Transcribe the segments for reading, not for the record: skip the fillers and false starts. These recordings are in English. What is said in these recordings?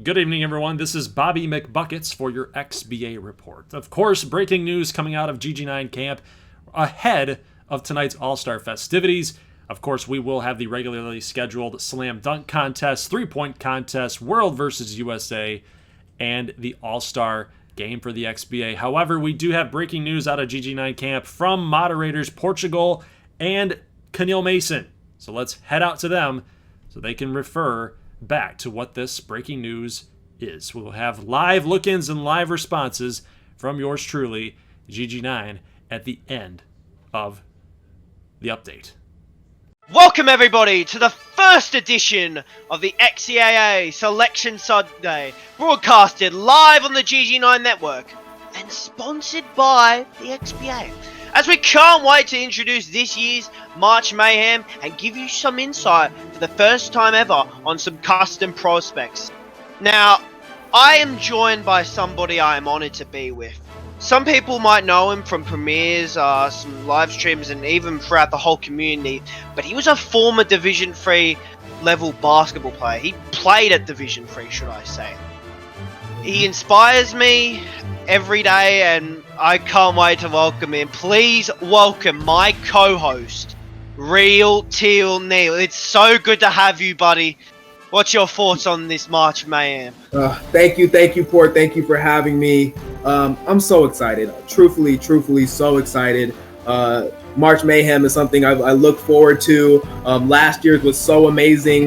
Good evening, everyone. This is Bobby McBuckets for your XBA report. Of course, breaking news coming out of GG9 camp ahead of tonight's All-Star festivities. Of course, we will have the regularly scheduled slam dunk contest, three-point contest, World versus USA, and the All-Star game for the XBA. However, we do have breaking news out of GG9 camp from moderators Portugal and Khaneal Mason. So let's head out to them so they can refer back to what this breaking news is. We'll have live look-ins and live responses from yours truly, GG9, at the end of the update. Welcome everybody to the first edition of the XCAA Selection Sunday, broadcasted live on the GG9 network and sponsored by the XBA. As we can't wait to introduce this year's March Mayhem and give you some insight for the first time ever on some custom prospects. Now, I am joined by somebody I am honoured to be with. Some people might know him from premieres, some live streams, and even throughout the whole community, but he was a former Division 3 level basketball player. He played at Division 3, should I say. He inspires me every day, and I can't wait to welcome him. Please welcome my co-host, Real Teal Neil. It's so good to have you, buddy. What's your thoughts on this March Mayhem? Thank you, Port. Thank you for having me. I'm so excited. Truthfully, so excited. March Mayhem is something I look forward to. Last year's was so amazing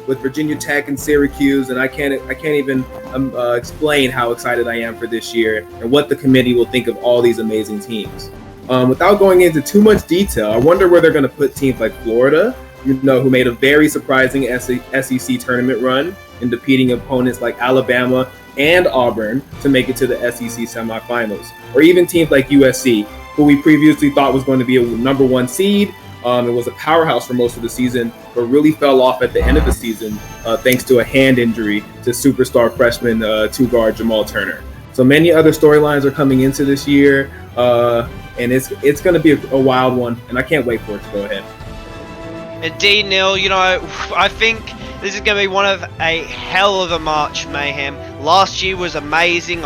with Virginia Tech and Syracuse, and I can't even explain how excited I am for this year and what the committee will think of all these amazing teams. Without going into too much detail, I wonder where they're going to put teams like Florida, who made a very surprising SEC tournament run in defeating opponents like Alabama and Auburn to make it to the SEC semifinals, or even teams like USC, who we previously thought was going to be a number one seed. It was a powerhouse for most of the season, but really fell off at the end of the season thanks to a hand injury to superstar freshman two-guard Jamal Turner. So many other storylines are coming into this year, and it's going to be a wild one, and I can't wait for it to go ahead. Indeed, Neil. I think this is going to be one of a hell of a March Mayhem. Last year was amazing.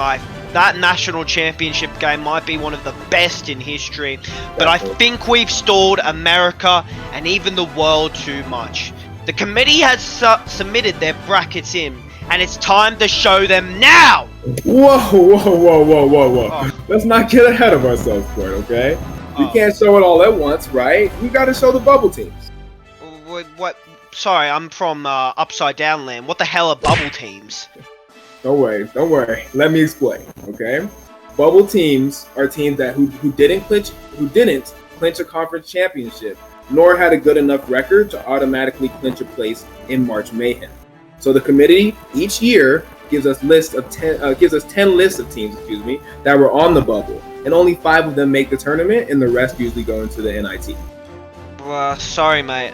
That national championship game might be one of the best in history, but I think we've stalled America and even the world too much. The committee has submitted their brackets in, and it's time to show them now! Whoa. Oh. Let's not get ahead of ourselves, Port, okay? We can't show it all at once, right? We gotta show the bubble teams. What? Sorry, I'm from Upside Down Land. What the hell are bubble teams? Don't worry. Let me explain, okay? Bubble teams are teams who didn't clinch a conference championship, nor had a good enough record to automatically clinch a place in March Mayhem. So the committee each year gives us 10 lists of teams, that were on the bubble, and only 5 of them make the tournament, and the rest usually go into the NIT. Sorry, mate.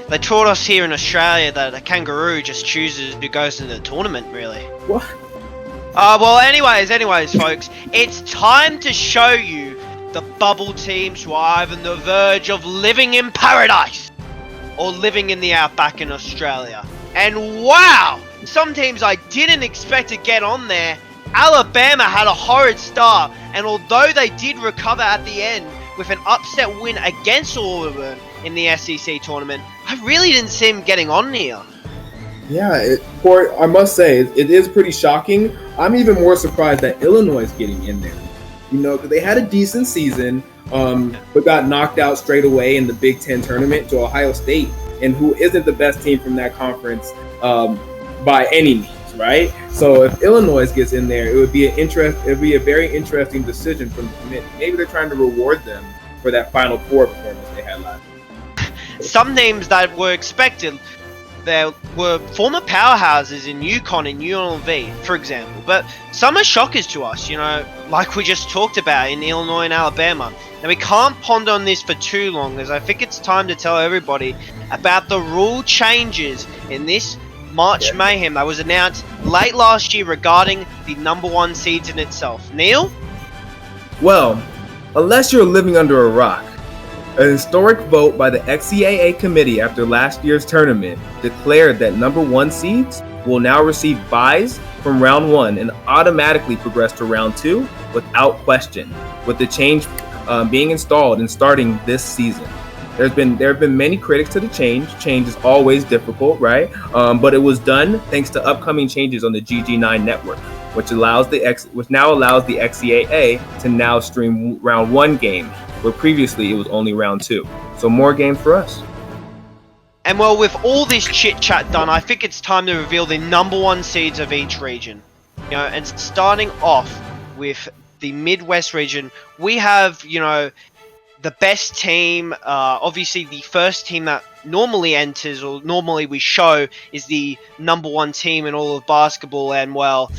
They taught us here in Australia that a kangaroo just chooses who goes into the tournament, really. What? Well, anyways, folks, it's time to show you the bubble teams who are either on the verge of living in paradise or living in the outback in Australia. And wow, some teams I didn't expect to get on there. Alabama had a horrid start, and although they did recover at the end with an upset win against Auburn in the SEC tournament, I really didn't see him getting on here. Yeah, I must say, it is pretty shocking. I'm even more surprised that Illinois is getting in there. Because they had a decent season, but got knocked out straight away in the Big Ten tournament to Ohio State, and who isn't the best team from that conference by any means, right? So if Illinois gets in there, it would be a very interesting decision from the committee. Maybe they're trying to reward them for that Final Four performance they had last year. Some names that were expected, there were former powerhouses in UConn and UNLV, for example, but some are shockers to us, like we just talked about in Illinois and Alabama. Now, we can't ponder on this for too long, as I think it's time to tell everybody about the rule changes in this March Mayhem that was announced late last year regarding the number 1 seeds in itself. Neil? Well, unless you're living under a rock, An historic vote by the XCAA committee after last year's tournament declared that number 1 seeds will now receive byes from round 1 and automatically progress to round 2 without question, with the change being installed and starting this season. There have been many critics to the change. Change is always difficult, right? But it was done thanks to upcoming changes on the GG9 network, which now allows the XCAA to now stream round 1 games, where previously it was only round 2. So more games for us. And well, with all this chit chat done, I think it's time to reveal the number 1 seeds of each region. You know, and starting off with the Midwest region, we have, you know, the best team. Obviously, the first team that normally enters, or normally we show, is the number 1 team in all of basketball, and well,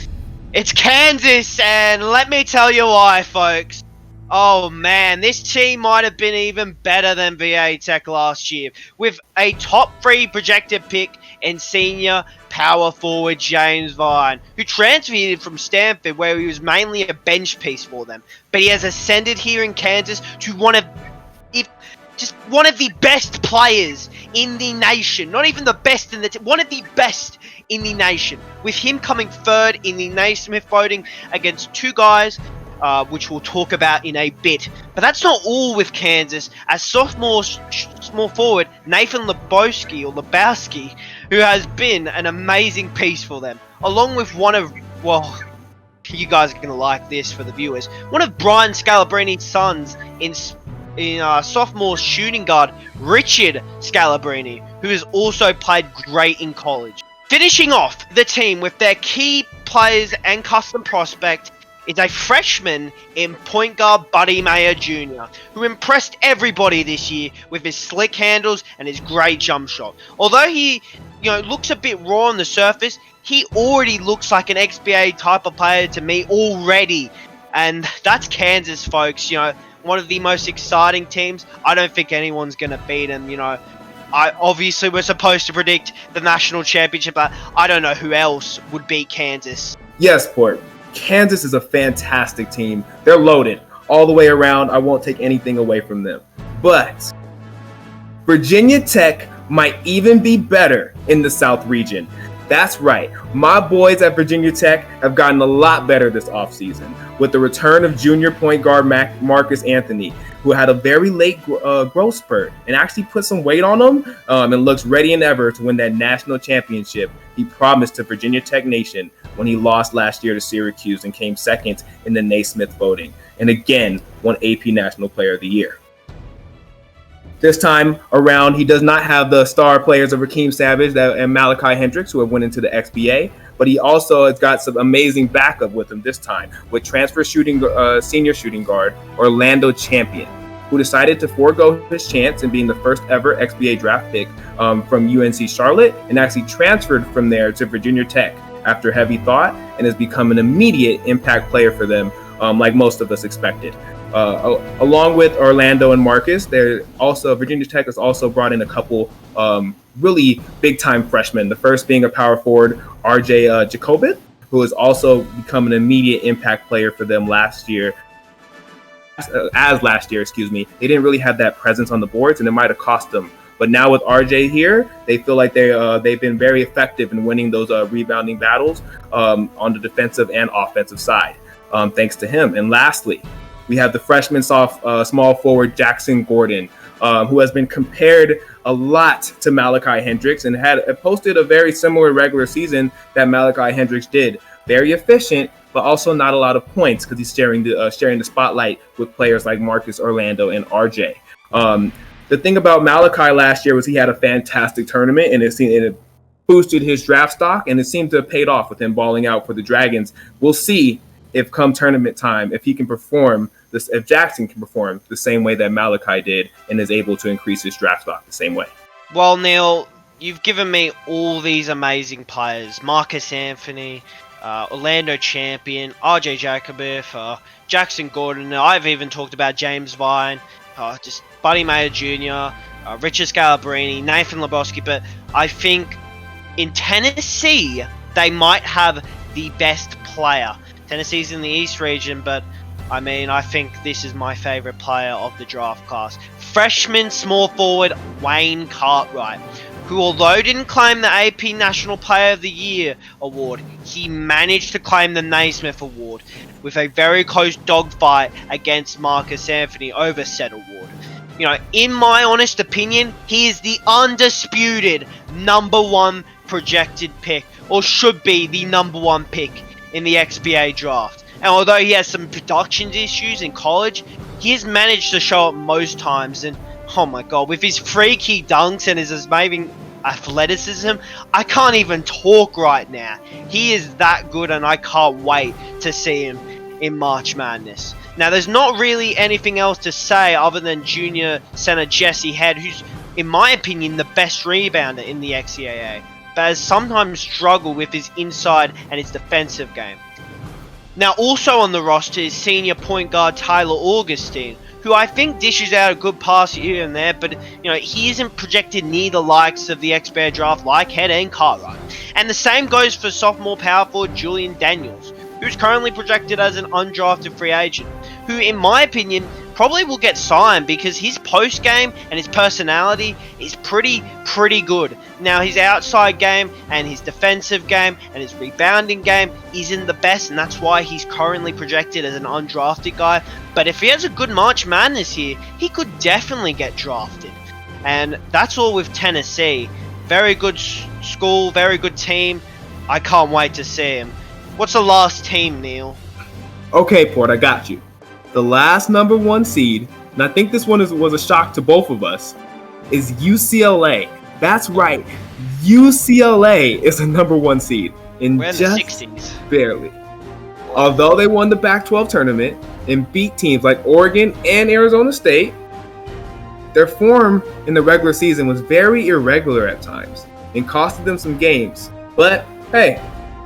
it's Kansas, and let me tell you why, folks. Oh man, this team might have been even better than VA Tech last year, with a top 3 projected pick in senior power forward James Vine, who transferred from Stanford, where he was mainly a bench piece for them. But he has ascended here in Kansas to one of the best players in the nation. Not even the best in the one of the best in the nation. With him coming 3rd in the Naismith voting against 2 guys, which we'll talk about in a bit. But that's not all with Kansas, as sophomore small forward Nathan Lebowski, who has been an amazing piece for them, along with one of, well, you guys are going to like this for the viewers, one of Brian Scalabrini's sons in sophomore shooting guard Richard Scalabrini, who has also played great in college. Finishing off the team with their key players and custom prospect is a freshman in point guard Buddy Mayer Jr., who impressed everybody this year with his slick handles and his great jump shot. Although he, looks a bit raw on the surface, he already looks like an XBA type of player to me already. And that's Kansas, folks. One of the most exciting teams. I don't think anyone's going to beat them. I obviously we're supposed to predict the national championship, but I don't know who else would beat Kansas. Yes, Port. Kansas is a fantastic team. They're loaded all the way around. I won't take anything away from them. But Virginia Tech might even be better in the South region. That's right. My boys at Virginia Tech have gotten a lot better this offseason with the return of junior point guard Marcus Anthony, who had a very late growth spurt and actually put some weight on him and looks ready and ever to win that national championship he promised to Virginia Tech Nation when he lost last year to Syracuse and came 2nd in the Naismith voting, and again won AP National Player of the Year. This time around, he does not have the star players of Rakeem Savage and Malachi Hendricks, who have went into the XBA, but he also has got some amazing backup with him this time, with transfer senior shooting guard Orlando Champion, who decided to forego his chance in being the first ever XBA draft pick from UNC Charlotte and actually transferred from there to Virginia Tech after heavy thought, and has become an immediate impact player for them, like most of us expected. Along with Orlando and Marcus, Virginia Tech has also brought in a couple really big-time freshmen. The first being a power forward, RJ Jacoby, who has also become an immediate impact player for them last year. They didn't really have that presence on the boards, and it might have cost them. But now with RJ here, they feel like they've been very effective in winning those rebounding battles on the defensive and offensive side, thanks to him. And lastly, we have the freshman small forward Jackson Gordon, who has been compared a lot to Malachi Hendricks and had posted a very similar regular season that Malachi Hendricks did. Very efficient, but also not a lot of points because he's sharing the spotlight with players like Marcus, Orlando, and RJ. The thing about Malachi last year was he had a fantastic tournament, and it boosted his draft stock, and it seemed to have paid off with him balling out for the Dragons. We'll see if come tournament time, if Jackson can perform the same way that Malachi did and is able to increase his draft stock the same way. Well, Neil, you've given me all these amazing players. Marcus Anthony, Orlando Champion, RJ Jacoby, Jackson Gordon. I've even talked about James Vine, just Buddy Mayer Jr., Richard Scalabrini, Nathan Lebowski. But I think in Tennessee, they might have the best player. Tennessee's in the East region, but I think this is my favorite player of the draft class. freshman small forward Wayne Cartwright, who, although didn't claim the AP National Player of the Year award, he managed to claim the Naismith Award with a very close dogfight against Marcus Anthony over said award. You know, in my honest opinion, he is the undisputed #1 projected pick, or should be the #1 pick in the XBA draft. And although he has some production issues in college, he has managed to show up most times. And oh my god, with his freaky dunks and his amazing athleticism, I can't even talk right now. He is that good, and I can't wait to see him in March Madness. Now, there's not really anything else to say other than junior center Jesse Head, who's, in my opinion, the best rebounder in the XCAA, but has sometimes struggled with his inside and his defensive game. Now, also on the roster is senior point guard Tyler Augustine, who I think dishes out a good pass here and there, but you know, he isn't projected near the likes of the XBA draft like Head and Cartwright. And the same goes for sophomore power forward Julian Daniels, who's currently projected as an undrafted free agent, who in my opinion probably will get signed because his post game and his personality is pretty good. Now, his outside game and his defensive game and his rebounding game isn't the best, and that's why he's currently projected as an undrafted guy. But if he has a good March Madness here, he could definitely get drafted. And that's all with Tennessee. Very good school, very good team. I can't wait to see him. What's the last team, Neil? Okay, Port, I got you. The last #1 seed, and I think this one was a shock to both of us, is UCLA. That's right, UCLA is the #1 seed. We're in the 60s. Barely. Although they won the Pac-12 tournament and beat teams like Oregon and Arizona State, their form in the regular season was very irregular at times and costed them some games. But hey,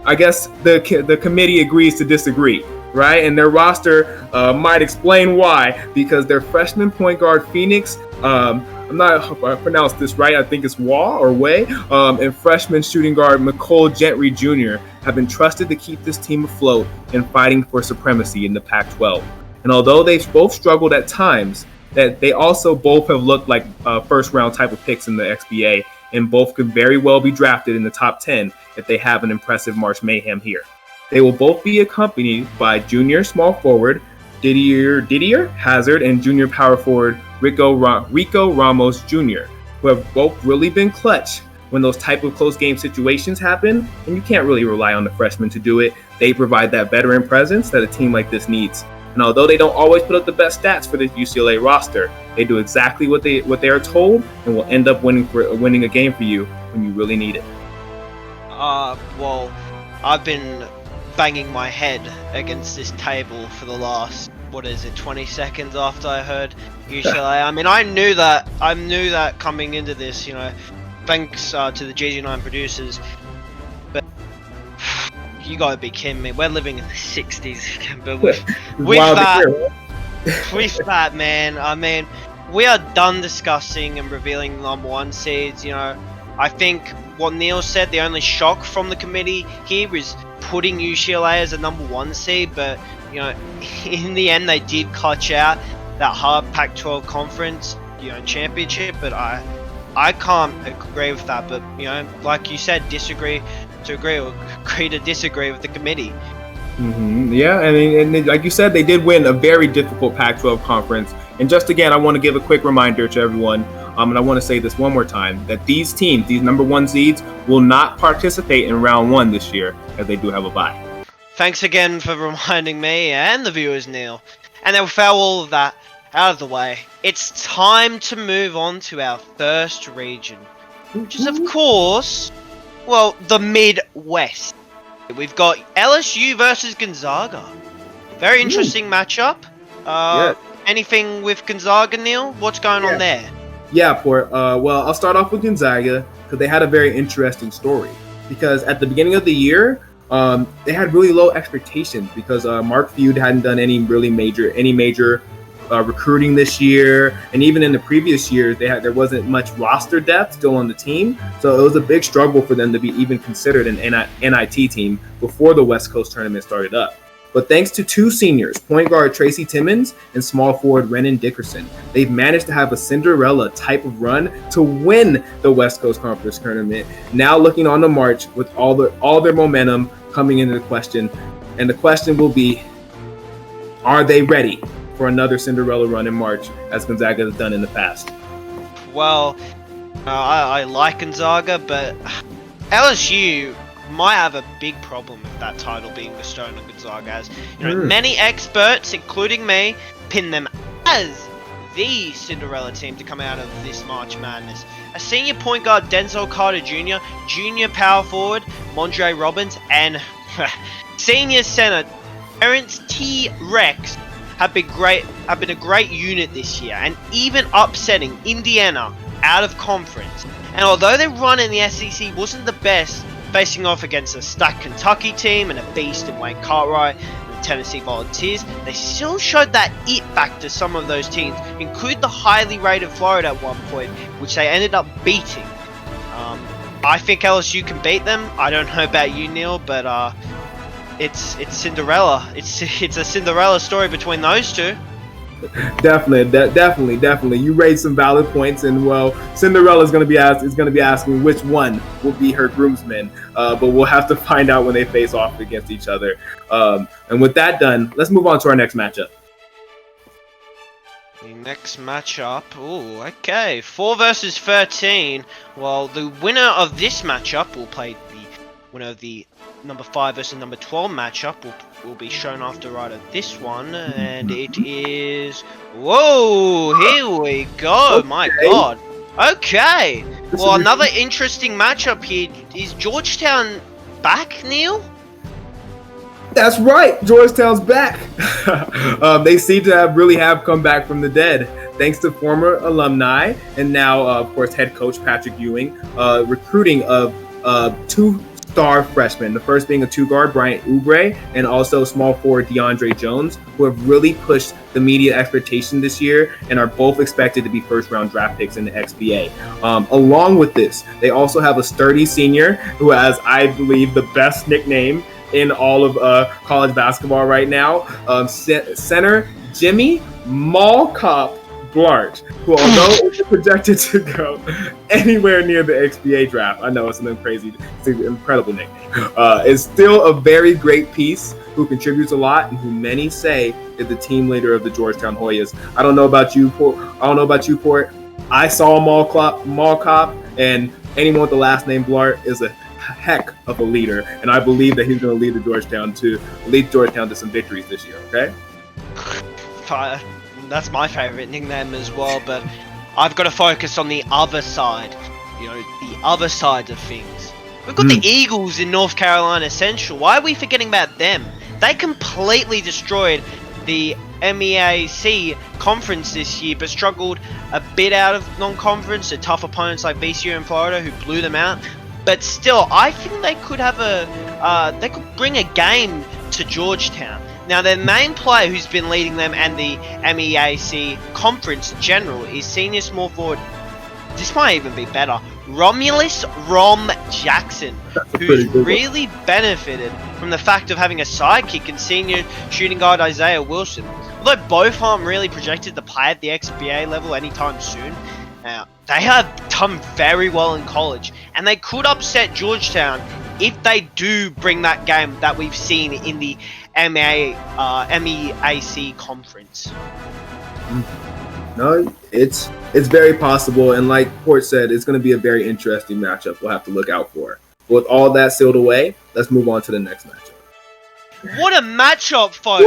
I guess the committee agrees to disagree, right? And their roster might explain why, because their freshman point guard Phoenix, I'm not if I pronounce this right, I think it's Way, and freshman shooting guard McCole Gentry Jr. have been trusted to keep this team afloat and fighting for supremacy in the Pac-12. And although they've both struggled at times, that they also both have looked like first round type of picks in the XBA, and both could very well be drafted in the top 10 if they have an impressive March Mayhem here. They will both be accompanied by junior small forward Didier Hazard and junior power forward Rico Ramos Jr., who have both really been clutch when those type of close game situations happen, and you can't really rely on the freshmen to do it. They provide that veteran presence that a team like this needs. And although they don't always put up the best stats for the UCLA roster, they do exactly what they are told and will end up winning a game for you when you really need it. Well, I've been banging my head against this table for the last, 20 seconds after I heard UCLA. I mean, I knew that coming into this, thanks to the GG9 producers. But you gotta be kidding me. We're living in the 60s. But with that, man, I mean, we are done discussing and revealing #1 seeds. I think what Neil said, the only shock from the committee here is putting UCLA as a #1 seed, but in the end they did clutch out that hard Pac-12 conference championship. But I can't agree with that. But like you said, disagree to agree, or agree to disagree with the committee. Mm-hmm. Yeah, and like you said, they did win a very difficult Pac-12 conference. And just again, I want to give a quick reminder to everyone, and I want to say this one more time, that these teams, these #1 seeds, will not participate in round 1 this year, as they do have a bye. Thanks again for reminding me and the viewers, Neil. And then without all of that out of the way, it's time to move on to our first region, which is, of course, well, the Midwest. We've got LSU versus Gonzaga. Very interesting matchup. Anything with Gonzaga, Neil? What's going on there? Yeah, Port. Well, I'll start off with Gonzaga because they had a very interesting story. Because at the beginning of the year, they had really low expectations because Mark Feud hadn't done any major recruiting this year, and even in the previous years, there wasn't much roster depth still on the team. So it was a big struggle for them to be even considered an NIT team before the West Coast tournament started up. But thanks to two seniors, point guard Tracy Timmons and small forward Renan Dickerson, they've managed to have a Cinderella type of run to win the West Coast Conference Tournament. Now looking on the march with all their momentum coming into the question. And the question will be, are they ready for another Cinderella run in March as Gonzaga has done in the past? Well, I like Gonzaga, but LSU might have a big problem with that title being bestowed on Gonzaga, as many experts, including me, pin them as the Cinderella team to come out of this March Madness. A senior point guard Denzel Carter Jr., junior power forward Mondre Robbins, and senior center Terrence T. Rex have been a great unit this year, and even upsetting Indiana out of conference. And although their run in the SEC wasn't the best, facing off against a stacked Kentucky team and a beast in Wayne Cartwright and the Tennessee Volunteers, they still showed that it factor some of those teams, include the highly rated Florida at one point, which they ended up beating. I think LSU can beat them. I don't know about you, Neil, but it's Cinderella. It's a Cinderella story between those two. Definitely. You raised some valid points, and well, Cinderella is going to be asking which one will be her groomsmen. But we'll have to find out when they face off against each other. And with that done, let's move on to our next matchup. The next matchup, okay, 4 versus 13. Well, the winner of this matchup will play the winner of the number 5 versus number 12 matchup will be shown after right of this one, and it is... Whoa, here we go, okay. My god. Okay, well, another interesting matchup here. Is Georgetown back, Neil? That's right, Georgetown's back. They seem to really have come back from the dead, thanks to former alumni and now, of course, head coach Patrick Ewing, recruiting of 2 star freshmen, the first being a 2-guard Bryant Oubre and also small forward DeAndre Jones, who have really pushed the media expectation this year and are both expected to be first-round draft picks in the XBA. Along with this, they also have a sturdy senior who has, I believe, the best nickname in all of college basketball right now, center Jimmy Mall Cop Blart, who, although is projected to go anywhere near the XBA draft, I know it's an incredible nickname, is still a very great piece who contributes a lot and who many say is the team leader of the Georgetown Hoyas. I don't know about you, Port. I saw Mall Cop, and anyone with the last name Blart is a heck of a leader, and I believe that he's going to lead Georgetown to some victories this year. Okay. That's my favorite nickname as well, but I've got to focus on the other side, the other side of things. We've got the Eagles in North Carolina Central. Why are we forgetting about them? They completely destroyed the MEAC conference this year, but struggled a bit out of non-conference to tough opponents like VCU and Florida, who blew them out. But still, I think they could have they could bring a game to Georgetown. Now, their main player who's been leading them and the MEAC conference in general is senior small forward, this might even be better, Romulus Rom Jackson, who's really benefited from the fact of having a sidekick in senior shooting guard Isaiah Wilson. Although both aren't really projected to play at the XBA level anytime soon, they have done very well in college, and they could upset Georgetown if they do bring that game that we've seen in the MEAC conference. No, it's very possible, and like Port said, it's going to be a very interesting matchup we'll have to look out for. But with all that sealed away, let's move on to the next matchup. What a matchup, folks!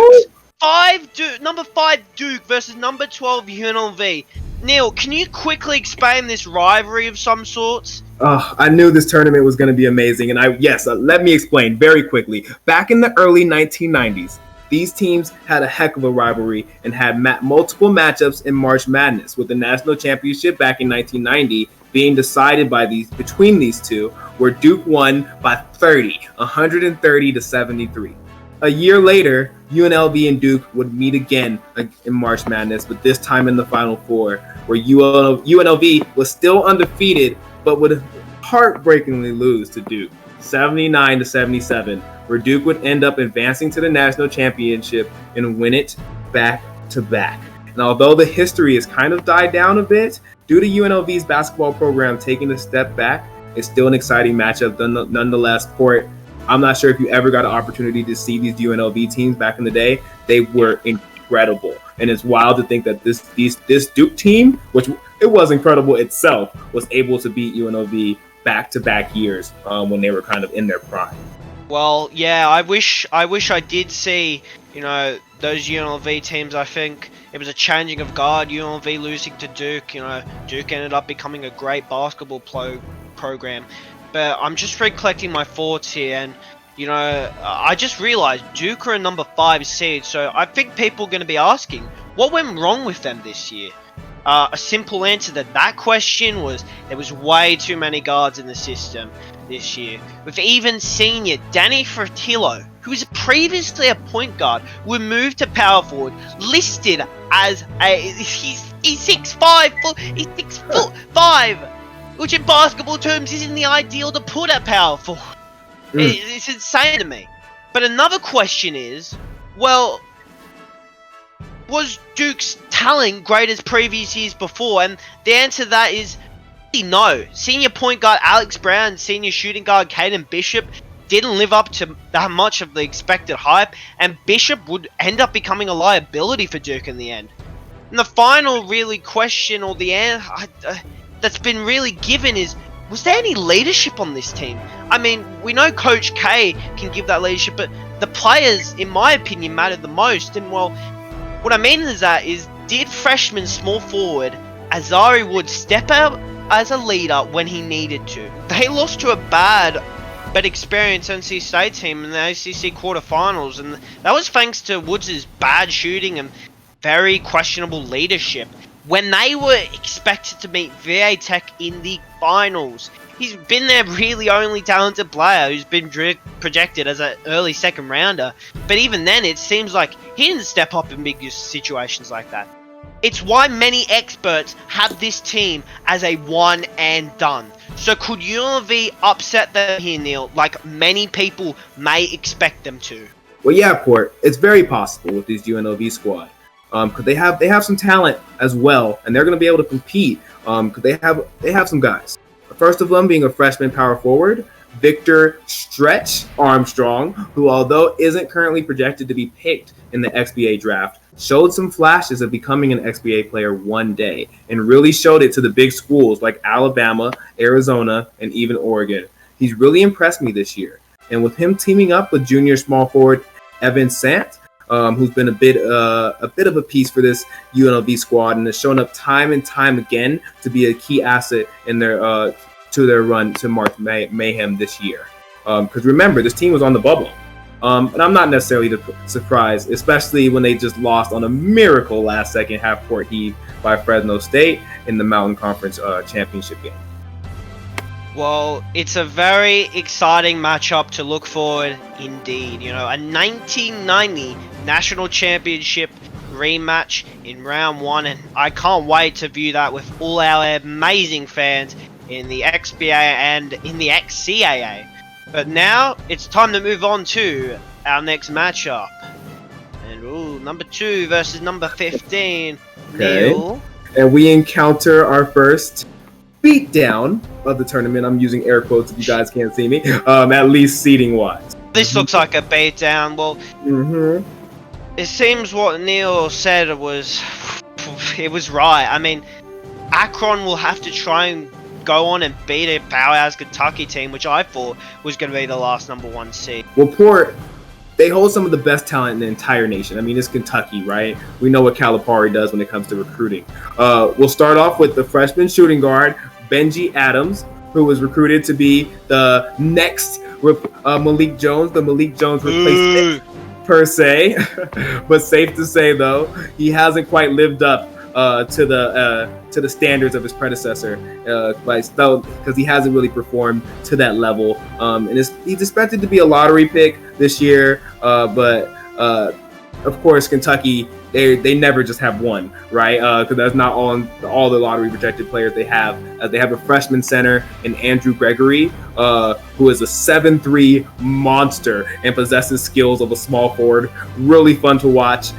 Number 5 Duke versus number 12 UNLV. Neil, can you quickly explain this rivalry of some sorts? I knew this tournament was going to be amazing, and let me explain very quickly. Back in the early 1990s, these teams had a heck of a rivalry and had multiple matchups in March Madness, with the national championship back in 1990 being decided between these two, where Duke won by 130 to 73. A year later, UNLV and Duke would meet again in March Madness, but this time in the Final Four, where UNLV was still undefeated, but would heartbreakingly lose to Duke, 79 to 77, where Duke would end up advancing to the national championship and win it back-to-back. And although the history has kind of died down a bit, due to UNLV's basketball program taking a step back, it's still an exciting matchup nonetheless. Port, I'm not sure if you ever got an opportunity to see these UNLV teams back in the day. They were incredible. And it's wild to think that this Duke team, which it was incredible itself, was able to beat UNLV back-to-back years when they were kind of in their prime. Well, yeah, I wish I did see, those UNLV teams. I think it was a changing of guard, UNLV losing to Duke. Duke ended up becoming a great basketball program. But I'm just recollecting my thoughts here, and I just realized Duke are a number 5 seed, so I think people are going to be asking, what went wrong with them this year? A simple answer to that question was there was way too many guards in the system this year. With even senior Danny Fertillo, who was previously a point guard, who moved to power forward, listed as he's 6'5", he's 6'5", which in basketball terms isn't the ideal to put at power forward. It's insane to me. But another question is, well, was Duke's talent great as previous years before? And the answer to that is no. Senior point guard Alex Brown, senior shooting guard Caden Bishop didn't live up to that much of the expected hype, and Bishop would end up becoming a liability for Duke in the end. And the final really question, or the answer that's been really given, is, was there any leadership on this team? I mean, we know Coach K can give that leadership, but the players, in my opinion, mattered the most. And, well, what I mean is did freshman small forward Azari Wood step out as a leader when he needed to? They lost to a bad but experienced NC State team in the ACC quarterfinals, and that was thanks to Woods' bad shooting and very questionable leadership when they were expected to meet VA Tech in the finals. He's been their really only talented player who's been projected as an early second rounder, but even then it seems like he didn't step up in big situations like that. It's why many experts have this team as a one and done. So could UNLV upset them here, Neil, like many people may expect them to? Well, yeah, Port, it's very possible with this UNLV squad. Because they have some talent as well, and they're going to be able to compete. Because they have some guys. The first of them being a freshman power forward, Victor Stretch Armstrong, who, although isn't currently projected to be picked in the XBA draft, showed some flashes of becoming an XBA player one day, and really showed it to the big schools like Alabama, Arizona, and even Oregon. He's really impressed me this year, and with him teaming up with junior small forward Evan Sant, who's been a bit of a piece for this UNLV squad and has shown up time and time again to be a key asset in their run to March Mayhem this year. Because remember, this team was on the bubble, and I'm not necessarily surprised, especially when they just lost on a miracle last second half-court heave by Fresno State in the Mountain Conference championship game. Well, it's a very exciting matchup to look forward indeed. A 1990 national championship rematch in round 1, and I can't wait to view that with all our amazing fans in the XBA and in the XCAA. But now it's time to move on to our next matchup. And number 2 versus number 15. Okay. Neil. And we encounter our first beatdown of the tournament. I'm using air quotes if you guys can't see me. At least seating wise. This looks like a beatdown. Well, it seems what Neil said was right. I mean, Akron will have to try and go on and beat a powerhouse Kentucky team, which I thought was going to be the last number 1 seed. Well, Port, they hold some of the best talent in the entire nation. I mean, it's Kentucky, right? We know what Calipari does when it comes to recruiting. We'll start off with the freshman shooting guard, Benji Adams, who was recruited to be the next Malik Jones, the Malik Jones replacement per se. But safe to say, though, he hasn't quite lived up to the standards of his predecessor, because he hasn't really performed to that level. And he's expected to be a lottery pick this year, but of course, Kentucky, they never just have one, right? Because that's not all the lottery projected players they have. They have a freshman center in Andrew Gregory, who is a 7'3" monster and possesses skills of a small forward. Really fun to watch.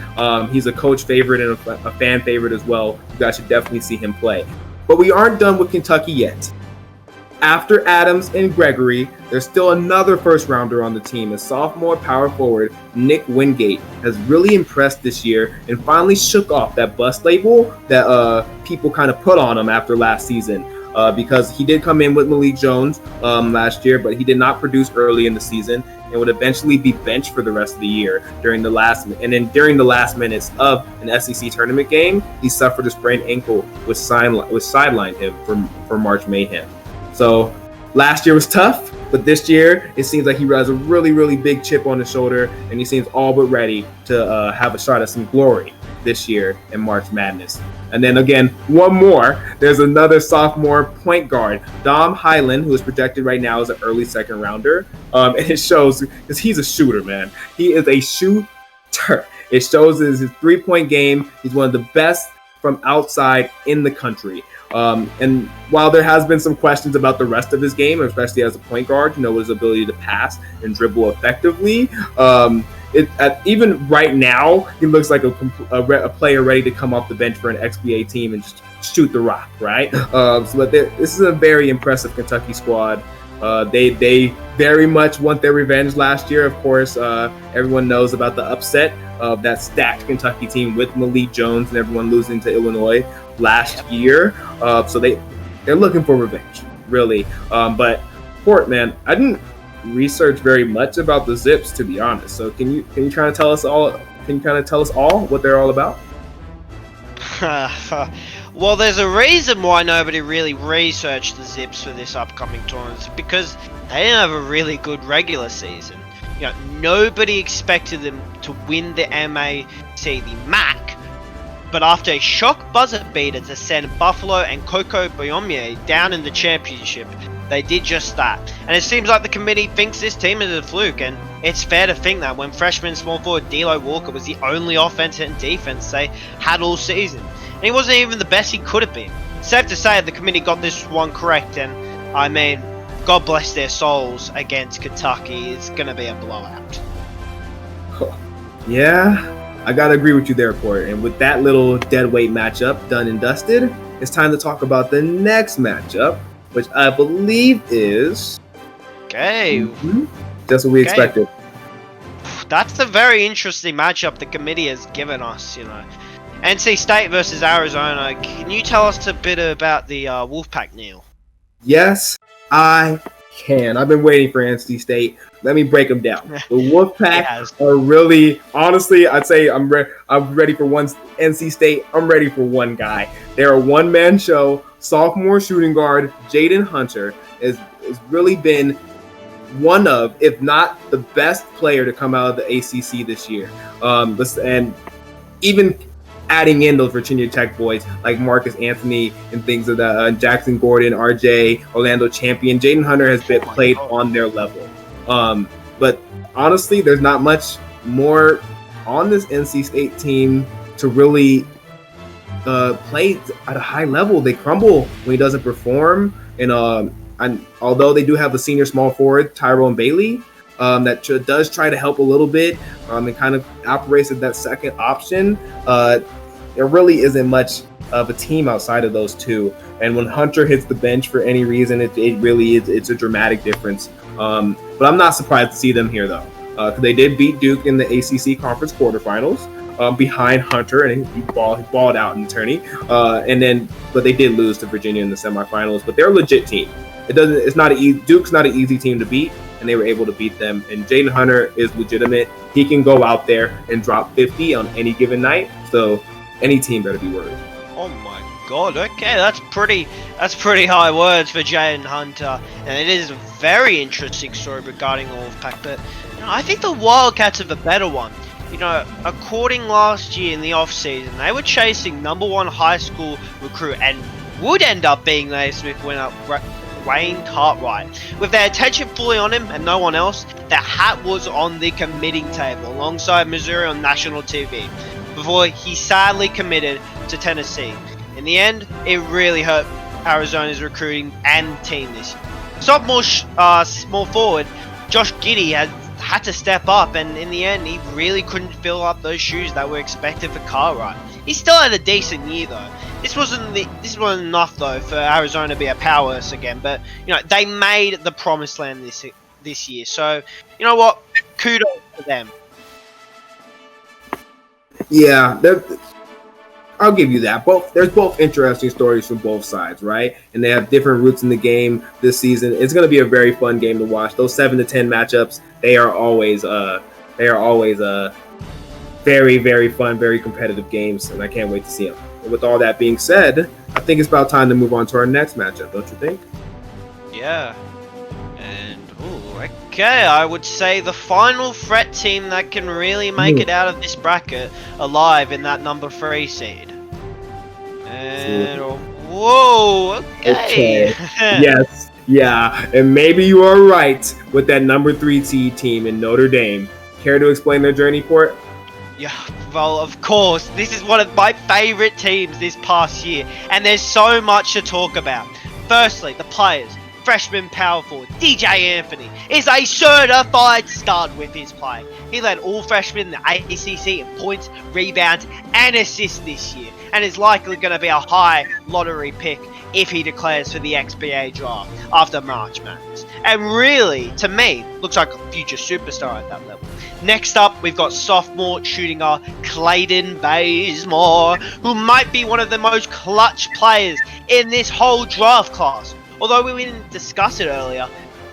He's a coach favorite and a fan favorite as well. You guys should definitely see him play. But we aren't done with Kentucky yet. After Adams and Gregory, there's still another first rounder on the team. A sophomore power forward, Nick Wingate, has really impressed this year and finally shook off that bust label that people kind of put on him after last season. Because he did come in with Malik Jones last year, but he did not produce early in the season and would eventually be benched for the rest of the year during the last minutes of an SEC tournament game. He suffered a sprained ankle, which sidelined him for March Mayhem. So last year was tough, but this year it seems like he has a really, really big chip on his shoulder, and he seems all but ready to have a shot at some glory this year in March Madness. And then again, one more. There's another sophomore point guard, Dom Highland, who is projected right now as an early second rounder. And it shows because he's a shooter, man. He is a shooter. It shows his 3-point game. He's one of the best from outside in the country. And while there has been some questions about the rest of his game, especially as a point guard, his ability to pass and dribble effectively, even right now, he looks like a player ready to come off the bench for an XBA team and just shoot the rock, right? But this is a very impressive Kentucky squad. They very much want their revenge last year. Of course, everyone knows about the upset of that stacked Kentucky team with Malik Jones and everyone losing to Illinois last year. So they're looking for revenge, really. But Port, man, I didn't research very much about the Zips, to be honest. So can you try to tell us all? Can you kind of tell us all what they're all about? Well, there's a reason why nobody really researched the Zips for this upcoming tournament, because they didn't have a really good regular season. Nobody expected them to win the MAC, but after a shock buzzer beater to send Buffalo and Coco Boyomie down in the championship, they did just that. And it seems like the committee thinks this team is a fluke, and it's fair to think that when freshman small forward D'Lo Walker was the only offense and defense they had all season. And he wasn't even the best he could have been. Safe to say the committee got this one correct, and I mean, God bless their souls against Kentucky. It's going to be a blowout. Yeah, I got to agree with you there, Port. And with that little deadweight matchup done and dusted, it's time to talk about the next matchup, which I believe is... Okay. Just what we expected. That's a very interesting matchup the committee has given us, NC State versus Arizona. Can you tell us a bit about the Wolfpack, Neil? Yes, I can. I've been waiting for NC State. Let me break them down. The Wolfpack are really, honestly, I'd say I'm ready for one NC State. I'm ready for one guy. They're a one-man show. Sophomore shooting guard Jayden Hunter has really been one of, if not the best player to come out of the ACC this year. And even adding in those Virginia Tech boys like Marcus Anthony and things of that, Jackson Gordon, RJ, Orlando Champion, Jayden Hunter has been played on their level. But honestly, there's not much more on this NC State team to really play at a high level. They crumble when he doesn't perform. And although they do have a senior small forward, Tyrone Bailey, that does try to help a little bit and kind of operates as that second option, there really isn't much of a team outside of those two. And when Hunter hits the bench for any reason, it really is, it's a dramatic difference. But I'm not surprised to see them here, though, because they did beat Duke in the ACC Conference quarterfinals behind Hunter, and he balled out in the tourney. But they did lose to Virginia in the semifinals. But they're a legit team. Duke's not an easy team to beat, and they were able to beat them. And Jayden Hunter is legitimate. He can go out there and drop 50 on any given night. So any team better be worried. Oh my God! Okay, that's pretty high words for Jayden Hunter, and it is a very interesting story regarding the Wolfpack. But I think the Wildcats have a better one. According last year in the off season, they were chasing #1 high school recruit and would end up being the Naismith Wayne Cartwright. With their attention fully on him and no one else, the hat was on the committing table alongside Missouri on national TV before he sadly committed to Tennessee. In the end, it really hurt Arizona's recruiting and team this year. Sophomore small forward Josh Giddey had to step up, and in the end, he really couldn't fill up those shoes that were expected for Cartwright. He still had a decent year though. This wasn't enough though for Arizona to be a powerhouse again, but they made the promised land this year. So you know what? Kudos to them. Yeah, I'll give you that. There's both interesting stories from both sides, right? And they have different routes in the game this season. It's going to be a very fun game to watch. Those 7 to 10 matchups, they are always very, very fun, very competitive games, and I can't wait to see them. And with all that being said, I think it's about time to move on to our next matchup, don't you think? Yeah. Okay, I would say the final threat team that can really make it out of this bracket alive in that number 3 seed. And whoa, okay. Yes, yeah, and maybe you are right with that number 3 seed team in Notre Dame. Care to explain their journey, Port? Yeah, well, of course. This is one of my favorite teams this past year, and there's so much to talk about. Firstly, the players. Freshman power forward DJ Anthony is a certified stud with his play. He led all freshmen in the ACC in points, rebounds, and assists this year, and is likely going to be a high lottery pick if he declares for the XBA draft after March Madness. And really, to me, looks like a future superstar at that level. Next up, we've got sophomore shooting guard Clayton Bazemore, who might be one of the most clutch players in this whole draft class. Although we didn't discuss it earlier,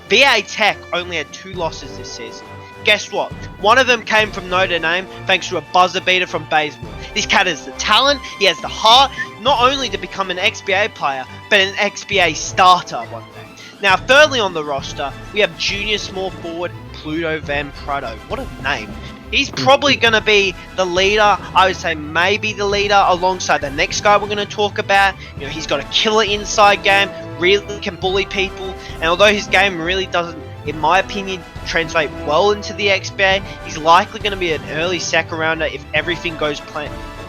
VA Tech only had 2 losses this season. Guess what? One of them came from Notre Dame thanks to a buzzer beater from Bazemore. This cat has the talent, he has the heart, not only to become an XBA player, but an XBA starter one day. Now, thirdly on the roster, we have junior small forward Pluto Van Prado. What a name. He's probably going to be the leader. I would say maybe the leader alongside the next guy we're going to talk about. He's got a killer inside game, really can bully people. And although his game really doesn't, in my opinion, translate well into the XBA, he's likely going to be an early second rounder if everything goes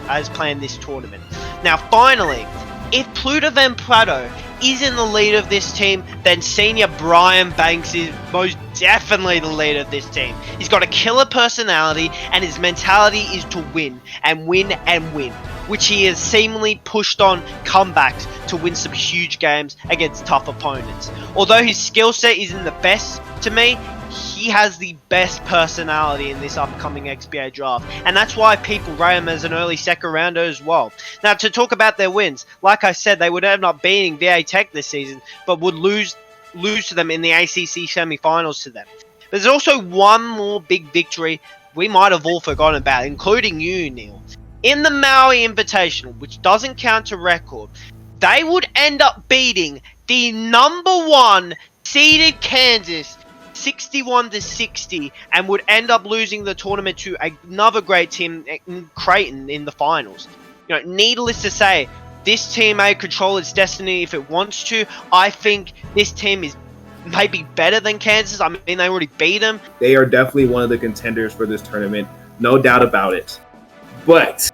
as planned this tournament. Now, finally, if Pluto Van Prado isn't the leader of this team, then senior Brian Banks is most definitely the leader of this team. He's got a killer personality, and his mentality is to win and win and win, which he has seemingly pushed on comebacks to win some huge games against tough opponents. Although his skill set isn't the best to me, he has the best personality in this upcoming XBA draft, and that's why people rate him as an early second rounder as well. Now, to talk about their wins, like I said, they would end up beating VA Tech this season, but would lose to them in the ACC semi-finals to them. There's also one more big victory we might have all forgotten about, including you, Neil. In the Maui Invitational, which doesn't count to record, they would end up beating the number 1 seeded Kansas 61-60, and would end up losing the tournament to another great team, Creighton, in the finals. Needless to say, this team may control its destiny if it wants to. I think this team is maybe better than Kansas. I mean, they already beat them. They are definitely one of the contenders for this tournament, no doubt about it. But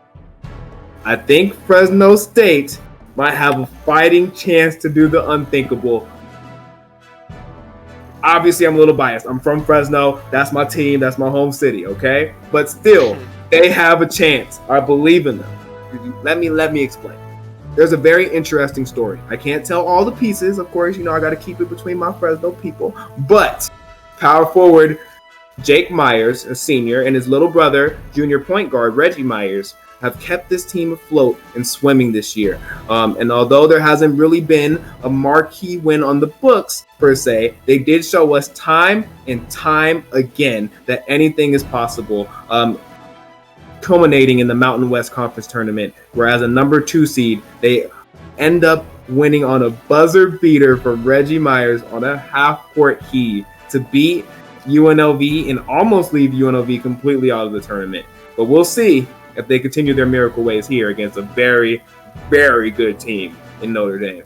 I think Fresno State might have a fighting chance to do the unthinkable. Obviously, I'm a little biased. I'm from Fresno. That's my team. That's my home city, okay? But still, they have a chance. I believe in them. Let me explain. There's a very interesting story. I can't tell all the pieces. Of course, I got to keep it between my Fresno people. But power forward Jake Myers, a senior, and his little brother, junior point guard Reggie Myers, have kept this team afloat in swimming this year. And although there hasn't really been a marquee win on the books, per se, they did show us time and time again that anything is possible, culminating in the Mountain West Conference Tournament, where as a number 2 seed, they end up winning on a buzzer beater from Reggie Myers on a half-court heave to beat UNLV and almost leave UNLV completely out of the tournament. But we'll see if they continue their miracle ways here against a very, very good team in Notre Dame.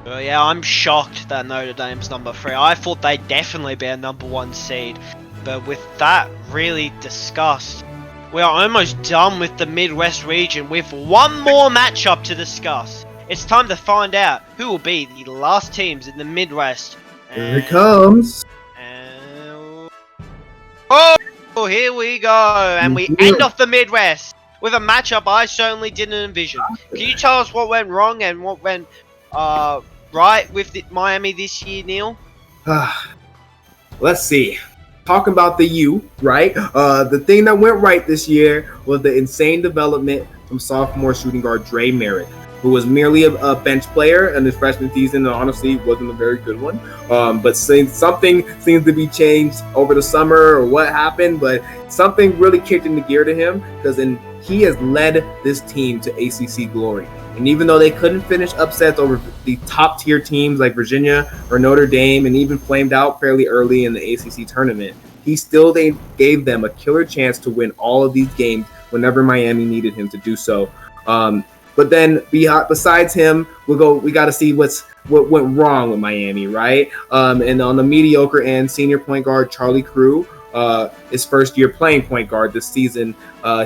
Yeah, I'm shocked that Notre Dame's number 3. I thought they'd definitely be a number 1 seed. But with that really discussed, we are almost done with the Midwest region with one more matchup to discuss. It's time to find out who will be the last teams in the Midwest. Here it comes. Oh, here we go. And we end off the Midwest with a matchup I certainly didn't envision. Can you tell us what went wrong and what went right with Miami this year, Neil? Let's see. Talking about the U, right? The thing that went right this year was the insane development from sophomore shooting guard Dre Merritt, who was merely a bench player in his freshman season and honestly wasn't a very good one. But since something seems to be changed over the summer or what happened, but something really kicked into gear to him because he has led this team to ACC glory. And even though they couldn't finish upsets over the top tier teams like Virginia or Notre Dame and even flamed out fairly early in the ACC tournament, he still gave them a killer chance to win all of these games whenever Miami needed him to do so. But then besides him, we got to see what went wrong with Miami, right? And on the mediocre end, senior point guard Charlie Crew, his first year playing point guard this season,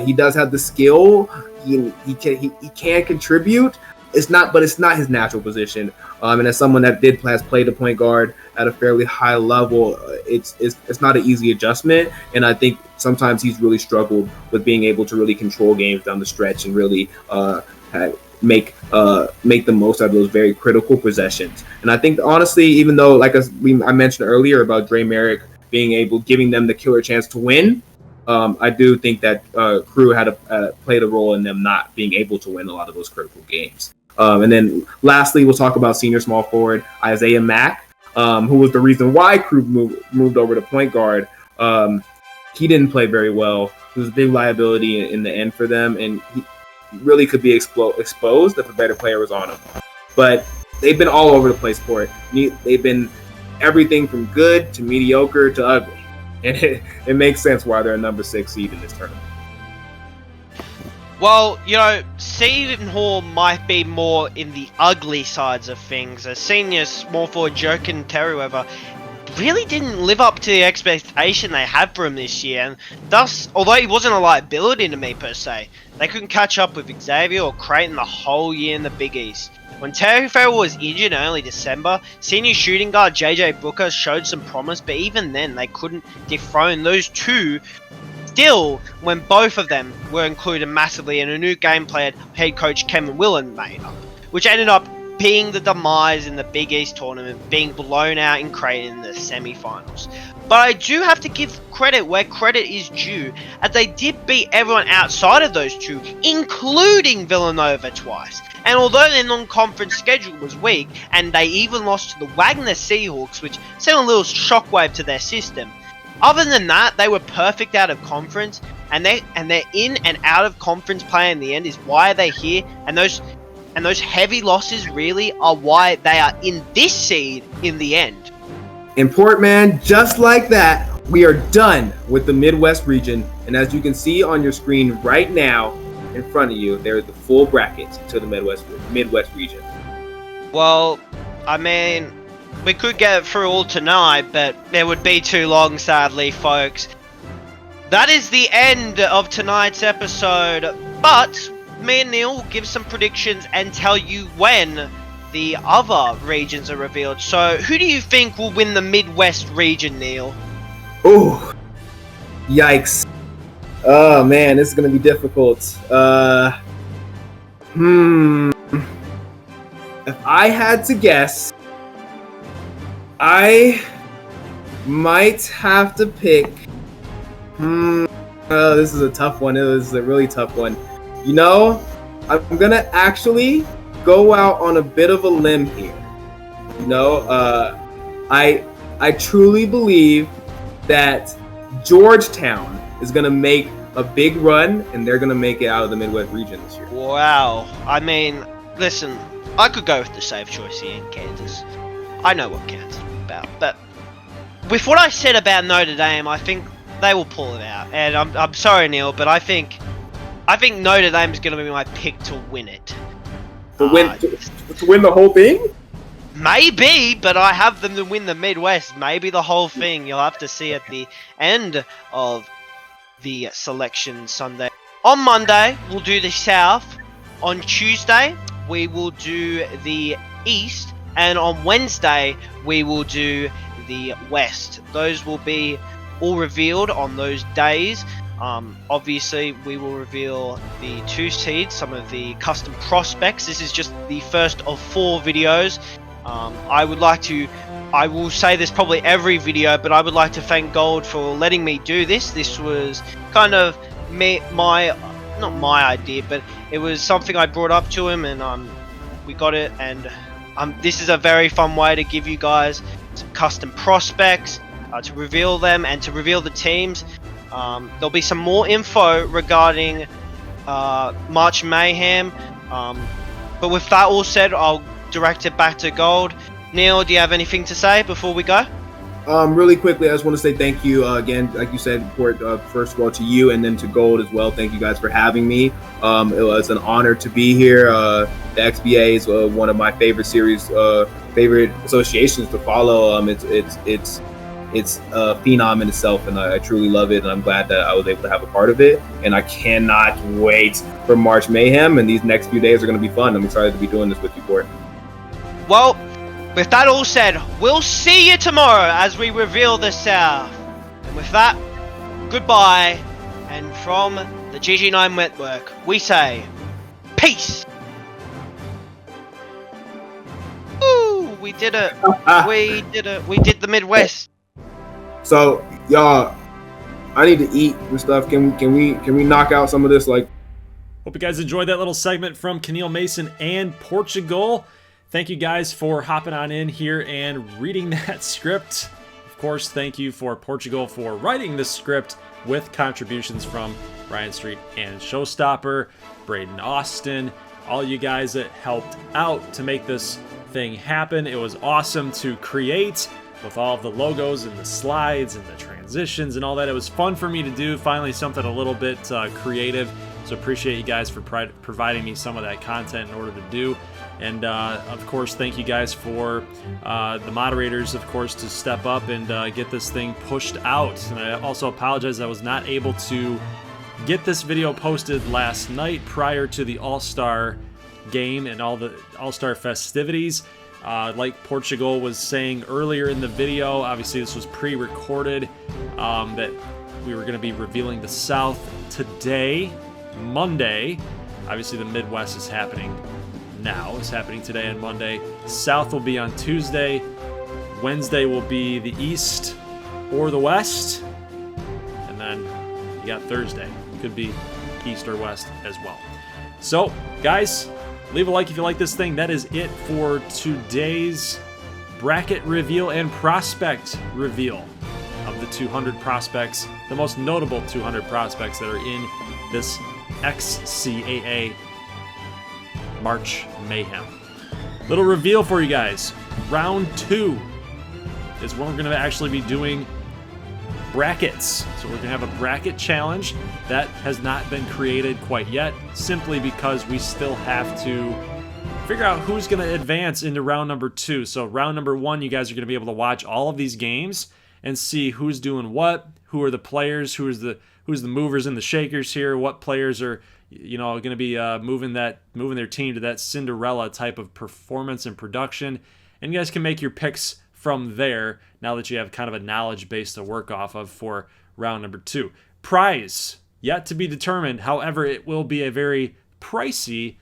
he does have the skill. He can contribute. It's not his natural position. And as someone that has played the point guard at a fairly high level, it's not an easy adjustment. And I think sometimes he's really struggled with being able to really control games down the stretch and really make the most out of those very critical possessions. And I think honestly, even though I mentioned earlier about Dre Merritt giving them the killer chance to win, I do think that Crew had played a role in them not being able to win a lot of those critical games. And then lastly, we'll talk about senior small forward Isaiah Mack, who was the reason why Crew moved over to point guard. He didn't play very well. He was a big liability in the end for them, and he really could be exposed if a better player was on him. But they've been all over the place for it. They've been everything from good to mediocre to ugly. And it makes sense why they're a number 6 seed in this tournament. Well, Seton Hall might be more in the ugly sides of things. As senior small forward Joakim Terryweather really didn't live up to the expectation they had for him this year. And thus, although he wasn't a liability to me per se, they couldn't catch up with Xavier or Creighton the whole year in the Big East. When Terry Farrell was injured in early December, senior shooting guard JJ Booker showed some promise, but even then they couldn't dethrone those two. Still, when both of them were included massively in a new game plan head coach Kevin Willen made up, which ended up being the demise in the Big East tournament, being blown out in Creighton in the semi-finals. But I do have to give credit where credit is due, as they did beat everyone outside of those two, including Villanova twice. And although their non-conference schedule was weak, and they even lost to the Wagner Seahawks, which sent a little shockwave to their system, other than that, they were perfect out of conference, and their in and out of conference play in the end is why they're here, and those heavy losses really are why they are in this seed in the end. In Portman, just like that, we are done with the Midwest region, and as you can see on your screen right now in front of you, there is the full bracket to the Midwest region. Well, I mean, we could get through all tonight, but it would be too long, sadly, folks. That is the end of tonight's episode, but me and Neil will give some predictions and tell you when the other regions are revealed. So, who do you think will win the Midwest region, Neil? Oh, yikes. Oh, man, this is going to be difficult. If I had to guess, I might have to pick... this is a tough one. It was a really tough one. I'm going to actually go out on a bit of a limb here. I truly believe that Georgetown is going to make a big run, and they're going to make it out of the Midwest region this year. Wow. I mean, listen, I could go with the safe choice here in Kansas. I know what Kansas is about, but with what I said about Notre Dame, I think they will pull it out. And I'm sorry, Neil, but I think Notre Dame is going to be my pick to win it. To win the whole thing? Maybe, but I have them to win the Midwest. Maybe the whole thing. You'll have to see at the end of the selection Sunday. On Monday, we'll do the South. On Tuesday, we will do the East. And on Wednesday, we will do the West. Those will be all revealed on those days. Obviously, we will reveal the 2 seeds, some of the custom prospects. This is just the first of 4 videos. I will say this probably every video, but I would like to thank Gold for letting me do this. This was kind of not my idea, but it was something I brought up to him, and we got it. And this is a very fun way to give you guys some custom prospects, to reveal them and to reveal the teams. There'll be some more info regarding March Mayhem. But with that all said, I'll direct it back to Gold. Neil, do you have anything to say before we go? Really quickly, I just want to say thank you again, like you said, first of all to you and then to Gold as well. Thank you guys for having me. It was an honor to be here. The XBA is one of my favorite series, favorite associations to follow. It's a phenom in itself, and I truly love it, and I'm glad that I was able to have a part of it. And I cannot wait for March Mayhem, and these next few days are going to be fun. I'm excited to be doing this with you, Port. Well, with that all said, we'll see you tomorrow as we reveal the South. And with that, goodbye. And from the GG9 Network, we say, peace. Ooh, we did it. We did it. We did the Midwest. So, y'all, I need to eat and stuff. Can we knock out some of this? Like, hope you guys enjoyed that little segment from Khaneal Mason and Portugal. Thank you guys for hopping on in here and reading that script. Of course, thank you for Portugal for writing this script with contributions from Ryan Street and Showstopper, Braden Austin, all you guys that helped out to make this thing happen. It was awesome to create with all of the logos and the slides and the transitions and all that. It was fun for me to do, finally something a little bit creative. So appreciate you guys for providing me some of that content in order to do. And of course, thank you guys for the moderators, of course, to step up and get this thing pushed out. And I also apologize I was not able to get this video posted last night prior to the All-Star game and all the All-Star festivities. Like Portugal was saying earlier in the video, obviously this was pre-recorded, that we were going to be revealing the South today, Monday. Obviously the Midwest is happening now. It's happening today and Monday. South will be on Tuesday. Wednesday will be the East or the West. And then you got Thursday. Could be East or West as well. So, guys, leave a like if you like this thing. That is it for today's bracket reveal and prospect reveal of the 200 prospects, the most notable 200 prospects that are in this XCAA March Mayhem. Little reveal for you guys. Round 2 is when we're going to actually be doing brackets. So we're going to have a bracket challenge that has not been created quite yet, simply because we still have to figure out who's going to advance into round number 2. So round number 1, you guys are going to be able to watch all of these games and see who's doing what, who are the players, who's the movers and the shakers here, what players are going to be moving their team to that Cinderella type of performance and production. And you guys can make your picks from there now that you have kind of a knowledge base to work off of for round number 2. Prize yet to be determined. However, it will be a very pricey,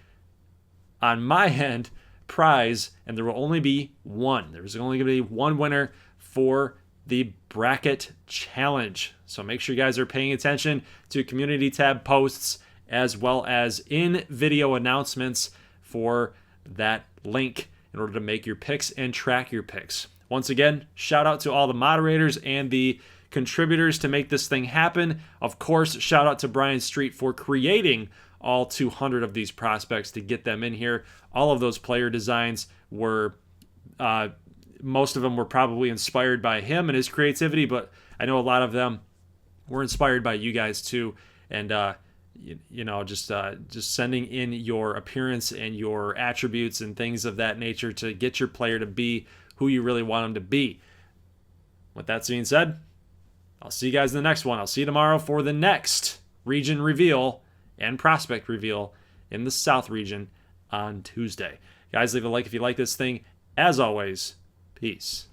on my end, prize, and there will only be one. There's only going to be one winner for the bracket challenge. So make sure you guys are paying attention to community tab posts as well as in video announcements for that link in order to make your picks and track your picks. Once again, shout out to all the moderators and the contributors to make this thing happen. Of course, shout out to Brian Street for creating all 200 of these prospects to get them in here. All of those player designs were, most of them were probably inspired by him and his creativity, but I know a lot of them were inspired by you guys too. And just sending in your appearance and your attributes and things of that nature to get your player to be who you really want them to be. With that being said, I'll see you guys in the next one. I'll see you tomorrow for the next region reveal and prospect reveal in the South region on Tuesday. Guys, leave a like if you like this thing. As always, peace.